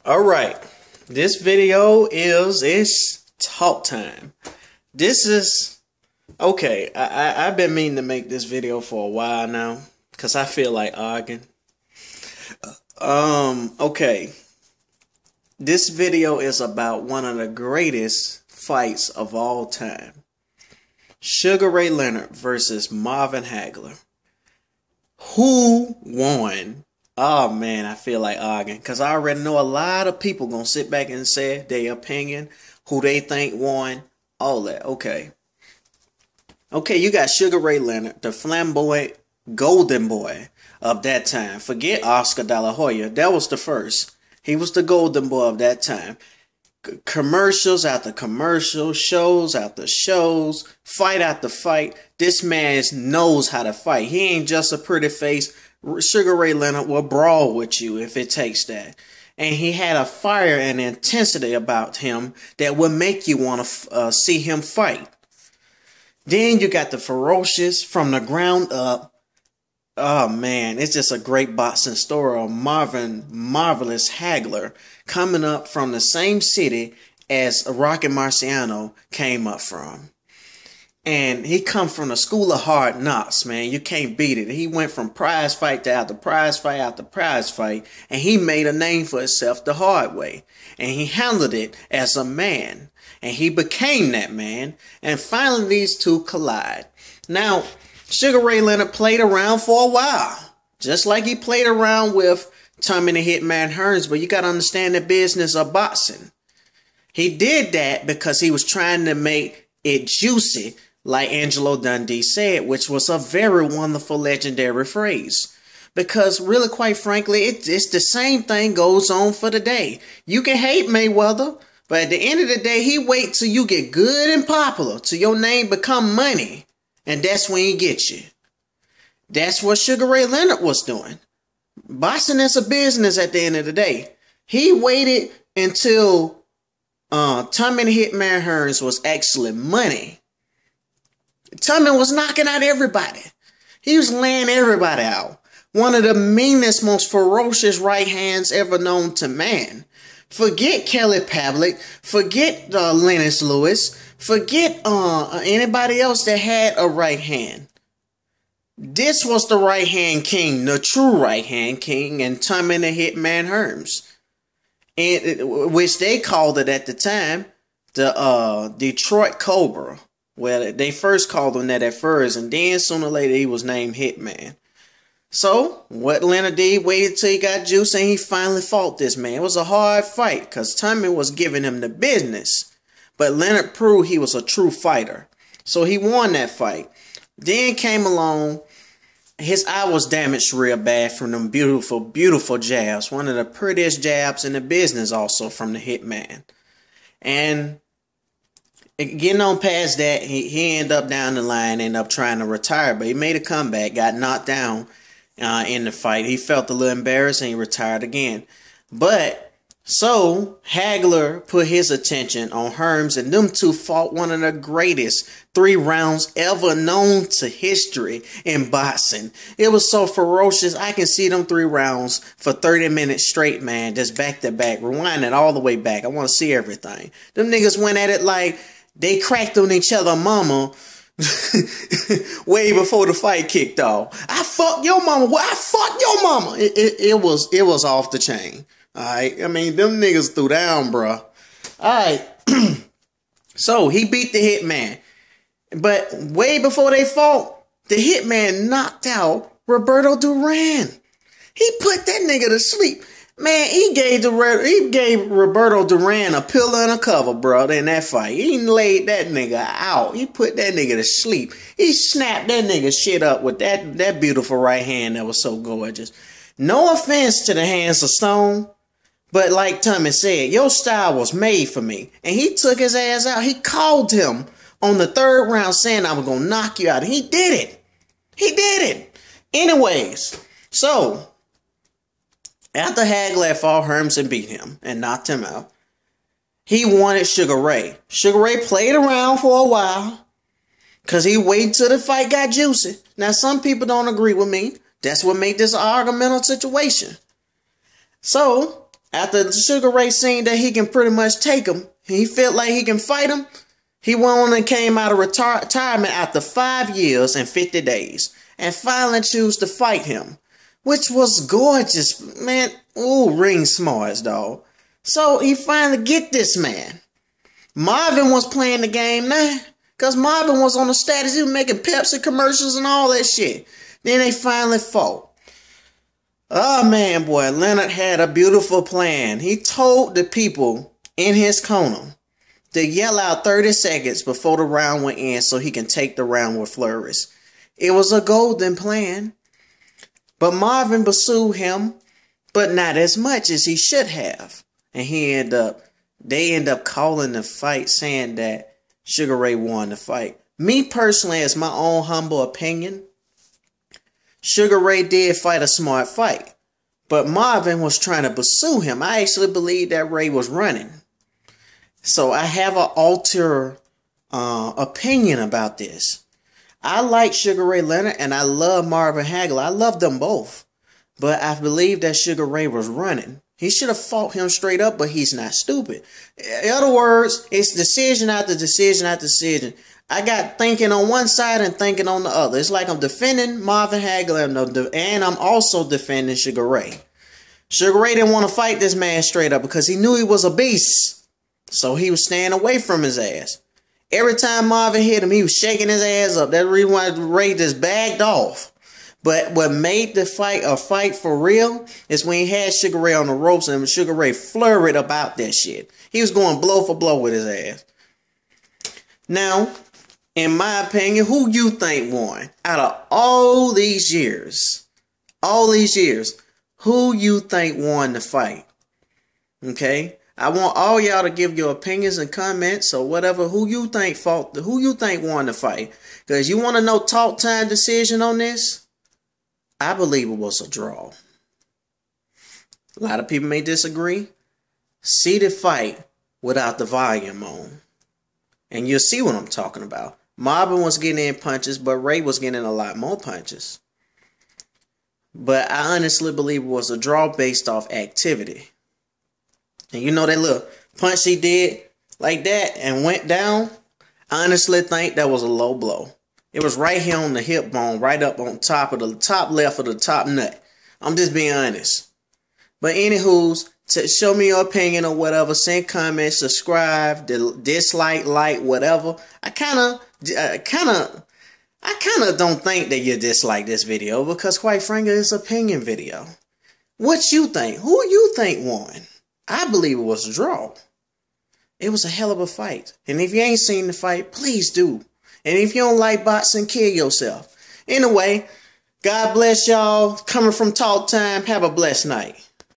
All right, this video it's talk time. This is okay. I've been meaning to make this video for a while now because I feel like arguing. Okay. This video is about one of the greatest fights of all time. Sugar Ray Leonard versus Marvin Hagler. Who won? Oh man, I feel like arguing because I already know a lot of people gonna sit back and say their opinion, who they think won, all that. Okay, you got Sugar Ray Leonard, the flamboyant golden boy of that time. Forget Oscar De La Hoya, that was the first. He was the golden boy of that time. Commercials after commercials, shows after shows, fight after fight. This man knows how to fight. He ain't just a pretty face. Sugar Ray Leonard will brawl with you if it takes that. And he had a fire and intensity about him that would make you want to see him fight. Then you got the ferocious from the ground up. Oh man, it's just a great boxing story of Marvin Marvelous Hagler coming up from the same city as Rocky Marciano came up from. And he come from the school of hard knocks, man. You can't beat it. He went from prize fight to after prize fight after prize fight, and he made a name for himself the hard way. And he handled it as a man, and he became that man. And finally, these two collide. Now, Sugar Ray Leonard played around for a while, just like he played around with Tommy the Hitman Hearns, but you got to understand the business of boxing. He did that because he was trying to make it juicy, like Angelo Dundee said, which was a very wonderful, legendary phrase. Because really, quite frankly, it's the same thing goes on for today. You can hate Mayweather, but at the end of the day, he wait till you get good and popular, till your name become money. And that's when he gets you. That's what Sugar Ray Leonard was doing. Boxing is a business at the end of the day. He waited until Tommy the Hitman Hearns was actually money. Tommy was knocking out everybody. He was laying everybody out. One of the meanest, most ferocious right hands ever known to man. Forget Kelly Pavlik. Forget Lennox Lewis. Forget anybody else that had a right hand. This was the right hand king, the true right hand king, and Tommy the Hitman Hearns, and which they called it at the time the Detroit Cobra. Well, they first called him that at first, and then sooner or later he was named Hitman. So what Leonard did, waited till he got juice, and he finally fought this man. It was a hard fight because Tommy was giving him the business. But Leonard proved he was a true fighter. So he won that fight. Then came along, his eye was damaged real bad from them beautiful, beautiful jabs. One of the prettiest jabs in the business also from the Hitman. And getting on past that, he ended up down the line, ended up trying to retire. But he made a comeback, got knocked down in the fight. He felt a little embarrassed and he retired again. But so Hagler put his attention on Hearns, and them two fought one of the greatest 3 rounds ever known to history in boxing. It was so ferocious. I can see them 3 rounds for 30 minutes straight, man, just back to back, rewinding all the way back. I want to see everything. Them niggas went at it like they cracked on each other mama way before the fight kicked off. I fucked your mama. Well, I fucked your mama. It was off the chain. Alright, I mean, them niggas threw down, bruh. Alright, so he beat the Hitman. But way before they fought, the Hitman knocked out Roberto Duran. He put that nigga to sleep. Man, he gave Roberto Duran a pillow and a cover, bro, in that fight. He laid that nigga out. He put that nigga to sleep. He snapped that nigga shit up with that beautiful right hand that was so gorgeous. No offense to the hands of stone, but like Tommy said, your style was made for me. And he took his ass out. He called him on the 3rd round saying I was going to knock you out. And he did it. He did it. Anyways, so after Hagler fought Hearns and beat him and knocked him out, he wanted Sugar Ray. Sugar Ray played around for a while because he waited till the fight got juicy. Now, some people don't agree with me. That's what made this an argumental situation. So After Sugar Ray seen that he can pretty much take him, he felt like he can fight him, he went on and came out of retirement after 5 years and 50 days. And finally chose to fight him. Which was gorgeous, man. Ooh, ring smarts, dog. So he finally get this man. Marvin was playing the game now. Because Marvin was on the status. He was making Pepsi commercials and all that shit. Then they finally fought. Oh, man, boy. Leonard had a beautiful plan. He told the people in his corner to yell out 30 seconds before the round went in so he can take the round with flourish. It was a golden plan. But Marvin pursued him, but not as much as he should have. And they end up calling the fight, saying that Sugar Ray won the fight. Me personally, as my own humble opinion, Sugar Ray did fight a smart fight. But Marvin was trying to pursue him. I actually believe that Ray was running. So I have an alter opinion about this. I like Sugar Ray Leonard and I love Marvin Hagler. I love them both. But I believe that Sugar Ray was running. He should have fought him straight up, but he's not stupid. In other words, it's decision after decision after decision. I got thinking on one side and thinking on the other. It's like I'm defending Marvin Hagler and I'm also defending Sugar Ray. Sugar Ray didn't want to fight this man straight up because he knew he was a beast. So he was staying away from his ass. Every time Marvin hit him, he was shaking his ass up. That's the reason why Ray just bagged off. But what made the fight a fight for real is when he had Sugar Ray on the ropes and Sugar Ray flurried about that shit. He was going blow for blow with his ass. Now, in my opinion, who you think won? Out of all these years, who you think won the fight? Okay? I want all y'all to give your opinions and comments or whatever. Who you think won the fight? Because you want to know talk time decision on this? I believe it was a draw. A lot of people may disagree. See the fight without the volume on. And you'll see what I'm talking about. Marvin was getting in punches, but Ray was getting a lot more punches. But I honestly believe it was a draw based off activity. And you know that little punch he did like that and went down? I honestly think that was a low blow. It was right here on the hip bone, right up on top of the top left of the top nut. I'm just being honest. But anywho's, show me your opinion or whatever. Send comments, subscribe, dislike, like, whatever. I kind of don't think that you dislike this video because quite frankly, it's an opinion video. What you think? Who you think won? I believe it was a draw. It was a hell of a fight. And if you ain't seen the fight, please do. And if you don't like boxing, kill yourself. Anyway, God bless y'all. Coming from Talk Time. Have a blessed night.